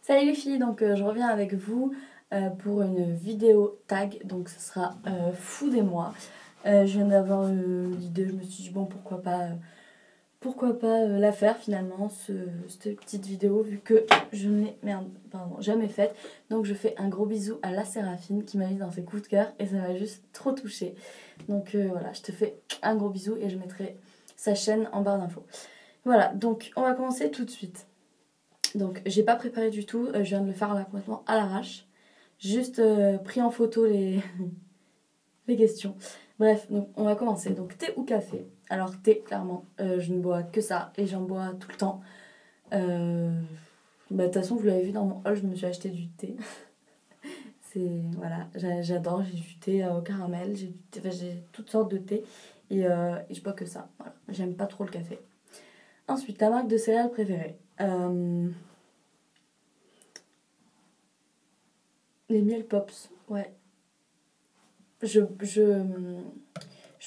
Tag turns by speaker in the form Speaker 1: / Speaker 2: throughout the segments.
Speaker 1: Salut les filles, donc je reviens avec vous pour une vidéo tag, donc ce sera fou des mois. Je viens d'avoir l'idée, je me suis dit bon pourquoi pas la faire finalement, cette petite vidéo, vu que je ne l'ai jamais faite. Donc je fais un gros bisou à la Séraphine qui m'a mis dans ses coups de cœur et ça m'a juste trop touchée. Donc voilà, je te fais un gros bisou et je mettrai sa chaîne en barre d'infos. Voilà, donc on va commencer tout de suite. Donc j'ai pas préparé du tout, je viens de le faire là complètement à l'arrache. Juste pris en photo les questions. Bref, donc on va commencer. Donc thé ou café? Alors thé, clairement, je ne bois que ça et j'en bois tout le temps. De toute façon, vous l'avez vu dans mon haul, je me suis acheté du thé. Voilà, j'adore, j'ai du thé au caramel, j'ai toutes sortes de thé et je bois que ça. Voilà. J'aime pas trop le café. Ensuite, ta marque de céréales préférée? Les miel pops, ouais. Je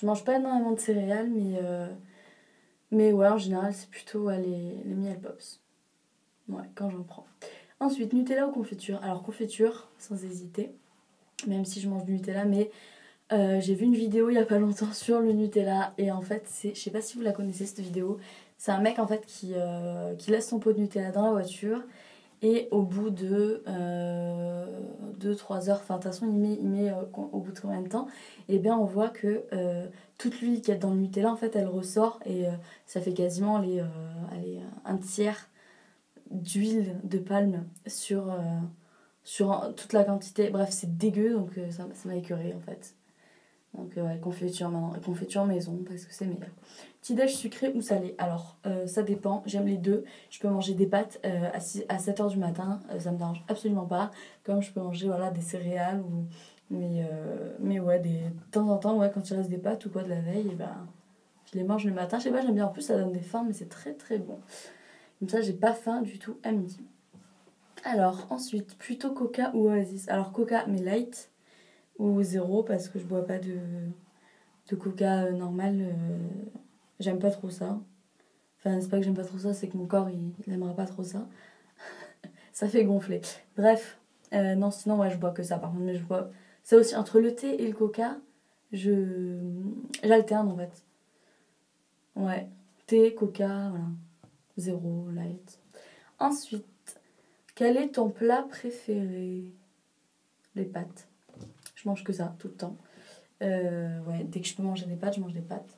Speaker 1: mange pas énormément de céréales, mais ouais, en général, c'est plutôt ouais, les miel pops. Ouais, quand j'en prends. Ensuite, Nutella ou confiture? Alors, confiture, sans hésiter, même si je mange du Nutella, mais j'ai vu une vidéo il y a pas longtemps sur le Nutella, et en fait, je sais pas si vous la connaissez cette vidéo, c'est un mec en fait qui laisse son pot de Nutella dans la voiture. Et au bout de 2-3 heures, enfin de toute façon il met au bout de combien de temps, et bien on voit que toute l'huile qu'il y a dans le Nutella en fait elle ressort et ça fait quasiment un tiers d'huile de palme sur toute la quantité. Bref, c'est dégueu, donc ça m'a écœuré en fait. Donc ouais, confiture maintenant, confiture maison parce que c'est meilleur. Petit déj sucré ou salé? Alors ça dépend, j'aime les deux. Je peux manger des pâtes à 7h du matin, ça me dérange absolument pas. Comme je peux manger voilà, des céréales mais ouais, de temps en temps, ouais, quand il reste des pâtes ou quoi de la veille, et ben, je les mange le matin. Je sais pas, j'aime bien, en plus ça donne des faim, mais c'est très très bon. Comme ça j'ai pas faim du tout à midi. Alors ensuite, plutôt Coca ou Oasis? Alors Coca mais light ou zéro parce que je bois pas de coca normal, j'aime pas trop ça. Enfin, c'est pas que j'aime pas trop ça, c'est que mon corps il aimera pas trop ça. Ça fait gonfler. Bref, non, sinon, ouais, je bois que ça par contre, mais je bois. Ça aussi, entre le thé et le coca, j'alterne en fait. Ouais, thé, coca, voilà. Zéro, light. Ensuite, quel est ton plat préféré? Les pâtes. Je mange que ça tout le temps. Ouais, dès que je peux manger des pâtes, je mange des pâtes.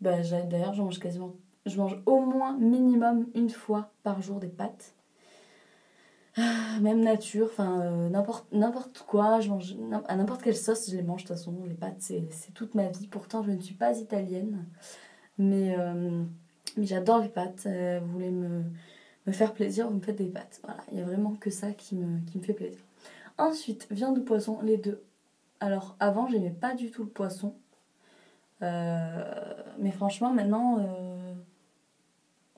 Speaker 1: D'ailleurs, je mange au moins minimum une fois par jour des pâtes. Même nature, enfin n'importe quoi, je mange à n'importe quelle sauce, je les mange de toute façon. Les pâtes, c'est toute ma vie. Pourtant, je ne suis pas italienne, mais j'adore les pâtes. Vous voulez me faire plaisir, vous me faites des pâtes. Voilà, il n'y a vraiment que ça qui me fait plaisir. Ensuite, viande ou poisson, les deux. Alors, avant, j'aimais pas du tout le poisson. Mais franchement, maintenant,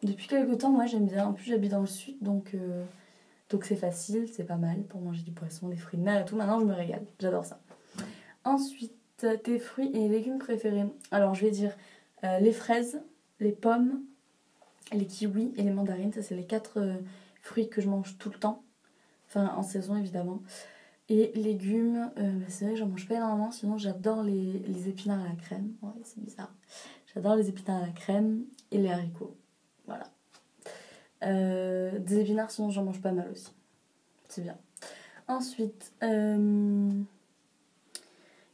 Speaker 1: depuis quelques temps, moi j'aime bien. En plus, j'habite dans le sud, donc c'est facile, c'est pas mal pour manger du poisson, des fruits de mer et tout. Maintenant, je me régale, j'adore ça. Ensuite, tes fruits et légumes préférés. Alors, je vais dire les fraises, les pommes, les kiwis et les mandarines. Ça, c'est les 4 fruits que je mange tout le temps. Enfin, en saison, évidemment. Et légumes, c'est vrai que j'en mange pas énormément, sinon j'adore les épinards à la crème. Ouais, c'est bizarre. J'adore les épinards à la crème et les haricots. Voilà. Des épinards, sinon j'en mange pas mal aussi. C'est bien. Ensuite,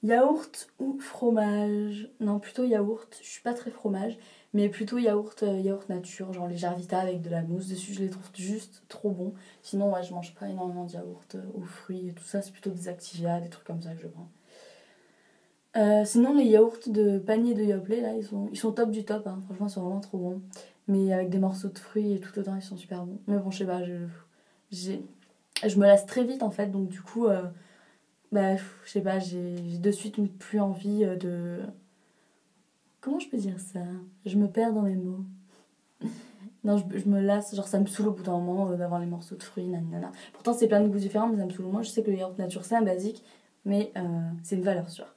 Speaker 1: yaourt ou fromage? Non, plutôt yaourt. Je suis pas très fromage, mais plutôt yaourt nature, genre les Jarvita avec de la mousse dessus. Je les trouve juste trop bons. Sinon, ouais, je mange pas énormément de yaourt aux fruits et tout ça. C'est plutôt des Activia, des trucs comme ça que je prends. Sinon, les yaourts de panier de Yoplait, là, ils sont top du top. Hein. Franchement, ils sont vraiment trop bons. Mais avec des morceaux de fruits et tout dedans, ils sont super bons. Mais bon, je sais pas, je me lasse très vite en fait. Donc, du coup, je sais pas, j'ai de suite plus envie de. Comment je peux dire ça? Je me perds dans mes mots. Non, je me lasse, genre ça me saoule au bout d'un moment d'avoir les morceaux de fruits, nanana. Pourtant, c'est plein de goûts différents, mais ça me saoule. Moi, je sais que le yaourt nature, c'est un basique, mais c'est une valeur sûre.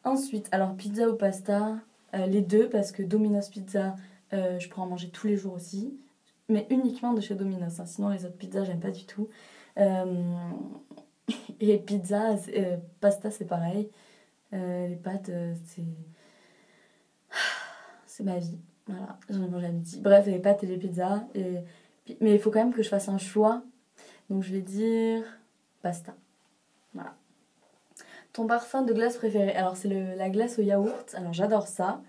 Speaker 1: Ensuite, alors pizza ou pasta, les deux, parce que Domino's Pizza, je pourrais en manger tous les jours aussi. mais uniquement de chez Domino's. Hein. Sinon, les autres pizzas, j'aime pas du tout. Et pizza, pasta, c'est pareil. Les pâtes, c'est ma vie. Voilà, j'en ai mangé à midi. Bref, les pâtes et les pizzas. Mais il faut quand même que je fasse un choix. Donc, je vais dire pasta. Voilà. Ton parfum de glace préféré? Alors, c'est la glace au yaourt. Alors, j'adore ça.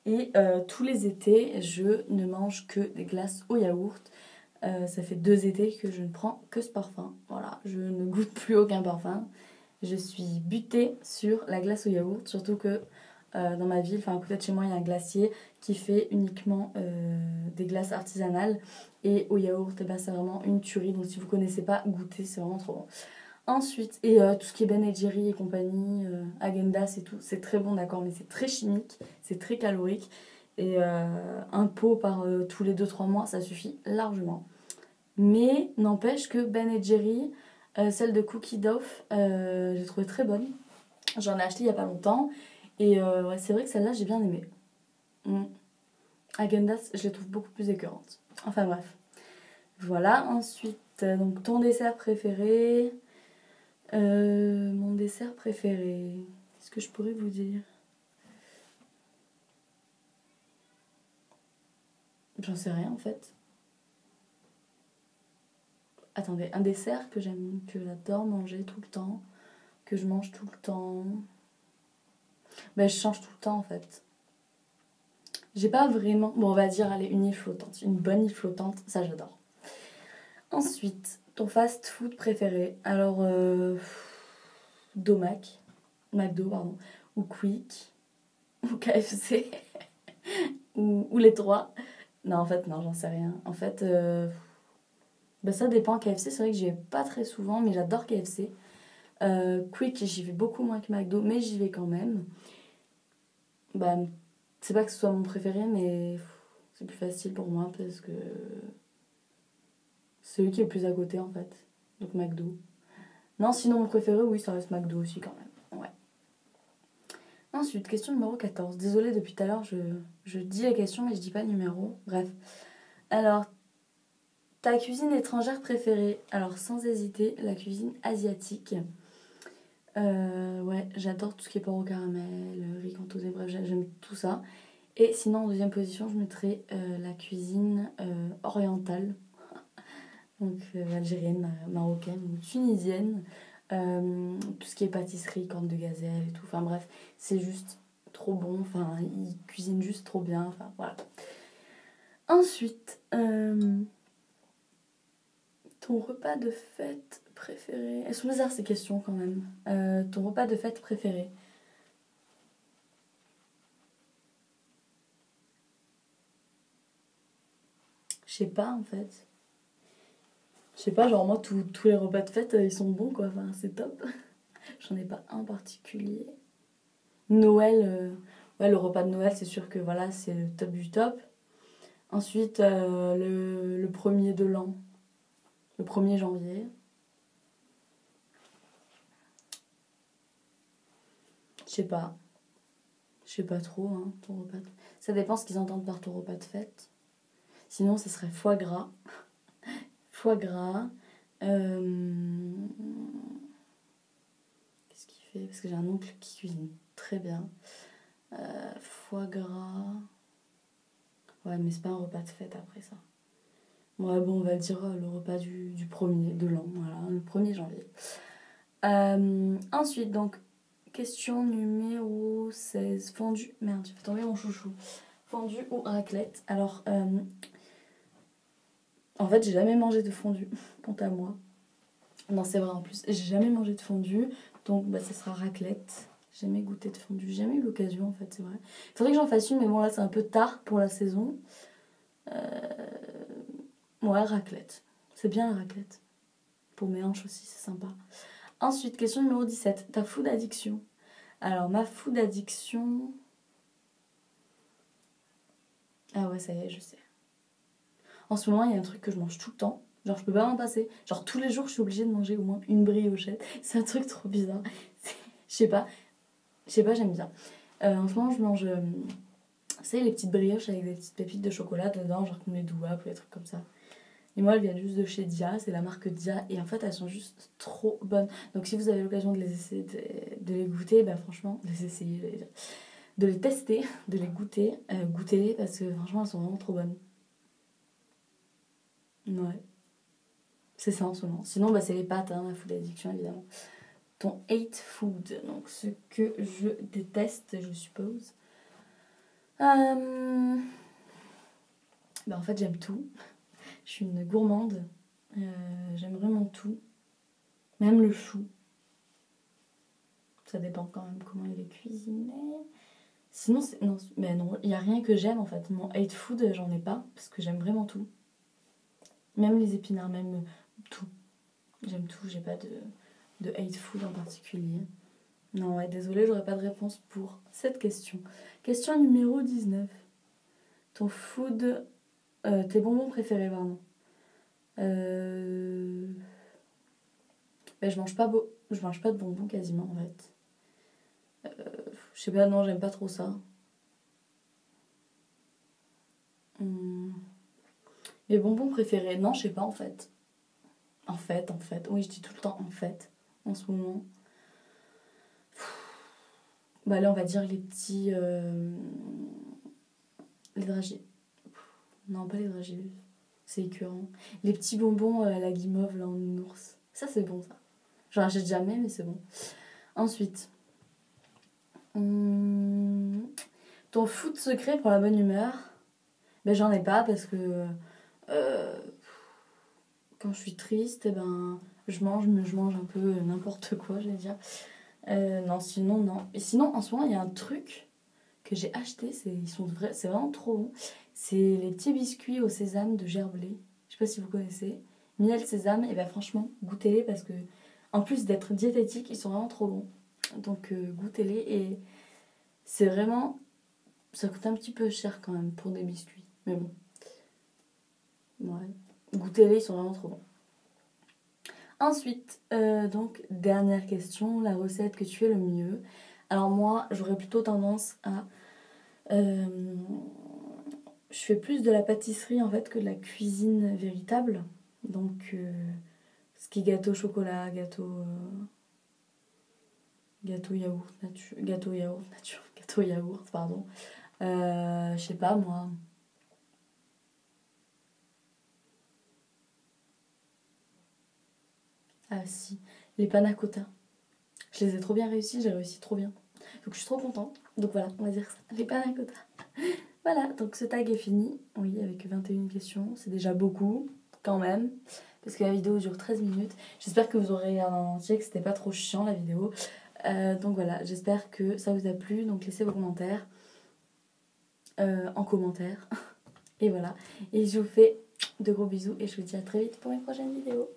Speaker 1: Et tous les étés, je ne mange que des glaces au yaourt. Ça fait 2 étés que je ne prends que ce parfum. Voilà, je ne goûte plus aucun parfum. Je suis butée sur la glace au yaourt. Surtout que dans ma ville, à côté de chez moi, il y a un glacier qui fait uniquement des glaces artisanales. Et au yaourt, c'est vraiment une tuerie. Donc si vous ne connaissez pas, goûtez, c'est vraiment trop bon. Ensuite, et tout ce qui est Ben & Jerry et compagnie, Häagen-Dazs et tout, c'est très bon, d'accord, mais c'est très chimique, c'est très calorique. Et un pot par tous les 2-3 mois, ça suffit largement. Mais n'empêche que Ben & Jerry, celle de Cookie Dough, j'ai trouvé très bonne. J'en ai acheté il n'y a pas longtemps. Et ouais, c'est vrai que celle-là, j'ai bien aimé. Häagen-Dazs, je les trouve beaucoup plus écœurantes. Enfin bref. Voilà, ensuite, donc ton dessert préféré. Mon dessert préféré. Qu'est-ce que je pourrais vous dire? J'en sais rien en fait. Attendez, un dessert que j'aime, que j'adore manger tout le temps, que je mange tout le temps. Ben, je change tout le temps en fait. J'ai pas vraiment. Bon, on va dire, allez, une île flottante. Une bonne île flottante, ça j'adore. Ensuite, ton fast-food préféré. Alors, Domac, McDo, pardon, ou Quick, ou KFC, ou les trois. Non, en fait, non, j'en sais rien. En fait, ben, ça dépend. KFC, c'est vrai que j'y vais pas très souvent, mais j'adore KFC. Quick, j'y vais beaucoup moins que McDo, mais j'y vais quand même. Bah, c'est pas que ce soit mon préféré, mais c'est plus facile pour moi parce que c'est celui qui est le plus à côté en fait. Donc McDo. Non, sinon mon préféré, oui, ça reste McDo aussi quand même. Ouais. Ensuite, question numéro 14. Désolée, depuis tout à l'heure, je dis la question, mais je dis pas le numéro. Bref. Alors, ta cuisine étrangère préférée? Alors, sans hésiter, la cuisine asiatique. Ouais, j'adore tout ce qui est porc au caramel, riz cantonais, bref, j'aime tout ça. Et sinon, en deuxième position, je mettrais la cuisine orientale, donc algérienne, marocaine ou tunisienne. Tout ce qui est pâtisserie, corne de gazelle et tout. Enfin bref, c'est juste trop bon. Enfin, ils cuisinent juste trop bien. Enfin, voilà. Ensuite, ton repas de fête préféré. Elles sont bizarres ces questions quand même. Ton repas de fête préféré? Je sais pas en fait. Je sais pas, genre moi tous les repas de fête ils sont bons quoi, enfin c'est top. J'en ai pas un en particulier. Noël, ouais le repas de Noël c'est sûr que voilà c'est le top du top. Ensuite le premier de l'an, le 1er janvier. Je sais pas. Je sais pas trop hein, ton repas de... Ça dépend ce qu'ils entendent par ton repas de fête. Sinon ce serait foie gras. Foie gras. Qu'est-ce qu'il fait? Parce que j'ai un oncle qui cuisine très bien. Foie gras. Ouais, mais c'est pas un repas de fête après ça. Ouais, bon, on va dire le repas du premier de l'an, voilà, le 1er janvier. Ensuite, donc, question numéro 16. Fondue. Merde, j'ai fait tomber mon chouchou. Fondue ou raclette? Alors, en fait, j'ai jamais mangé de fondue, quant à moi. Non, c'est vrai en plus. J'ai jamais mangé de fondue, donc bah, ce sera raclette. J'ai jamais goûté de fondue. J'ai jamais eu l'occasion, en fait, c'est vrai. Il faudrait que j'en fasse une, mais bon, là, c'est un peu tard pour la saison. Ouais, raclette. C'est bien la raclette. Pour mes hanches aussi, c'est sympa. Ensuite, question numéro 17. Ta food addiction. Alors, ma food addiction... Ah ouais, ça y est, je sais. En ce moment, il y a un truc que je mange tout le temps. Genre, je peux pas m'en passer. Genre, tous les jours, je suis obligée de manger au moins une briochette. C'est un truc trop bizarre. Je sais pas. J'aime bien. En ce moment, je mange... vous savez, les petites brioches avec des petites pépites de chocolat dedans, genre comme les douaps ou des trucs comme ça. Et moi, elles viennent juste de chez Dia, c'est la marque Dia. Et en fait, elles sont juste trop bonnes. Donc si vous avez l'occasion de les essayer, de les goûter, bah franchement, de les essayer, j'allais dire. De les tester, de les goûter, goûtez-les parce que franchement, elles sont vraiment trop bonnes. Ouais, c'est ça en ce moment. Sinon, bah, c'est les pâtes, hein, la food addiction évidemment. Ton hate food, donc ce que je déteste, je suppose. Bah, en fait, j'aime tout. Je suis une gourmande. J'aime vraiment tout. Même le chou. Ça dépend quand même comment il est cuisiné. Sinon, non, mais non, il n'y a rien que j'aime en fait. Mon hate food, j'en ai pas parce que j'aime vraiment tout. Même les épinards, même tout. J'aime tout, j'ai pas de hate food en particulier. Non, ouais, désolée, j'aurais pas de réponse pour cette question. Question numéro 19. Ton food. Tes bonbons préférés, pardon. Ben, je mange pas de bonbons quasiment en fait. Je sais pas, non, j'aime pas trop ça. Mes bonbons préférés, non, je sais pas en fait. En fait. Oui, je dis tout le temps en fait, en ce moment. Bah là, on va dire les petits. Les dragées. Non, pas les dragées. C'est écœurant. Les petits bonbons à la guimauve, là, en ours. Ça, c'est bon, ça. J'en achète jamais, mais c'est bon. Ensuite. Ton food secret pour la bonne humeur. Ben, j'en ai pas parce que. euh, Quand je suis triste, eh ben, je mange un peu n'importe quoi, je vais dire. Non, sinon, non. Et sinon, en ce moment, il y a un truc que j'ai acheté, c'est vraiment trop bon. C'est les petits biscuits au sésame de Gerblé. Je sais pas si vous connaissez. Miel sésame, et ben franchement, goûtez-les parce que, en plus d'être diététiques, ils sont vraiment trop bons. Donc, goûtez-les et c'est vraiment. Ça coûte un petit peu cher quand même pour des biscuits. Mais bon, ouais. Goûtez-les, ils sont vraiment trop bons. Ensuite, donc, dernière question, la recette que tu fais le mieux. Alors moi, j'aurais plutôt tendance à... je fais plus de la pâtisserie en fait que de la cuisine véritable. Donc, ce qui est gâteau au chocolat, gâteau yaourt nature, gâteau yaourt, pardon. Je sais pas moi. Ah si, les panna cotta. Je les ai trop bien réussi, j'ai réussi trop bien. Donc je suis trop contente. Donc voilà, on va dire ça. Les panna cotta. Voilà, donc ce tag est fini. Oui, avec 21 questions. C'est déjà beaucoup, quand même. Parce que la vidéo dure 13 minutes. J'espère que vous aurez regardé en entier, que c'était pas trop chiant la vidéo. Donc voilà, j'espère que ça vous a plu. Donc laissez vos commentaires en commentaire. Et voilà. Et je vous fais de gros bisous et je vous dis à très vite pour une prochaine vidéo.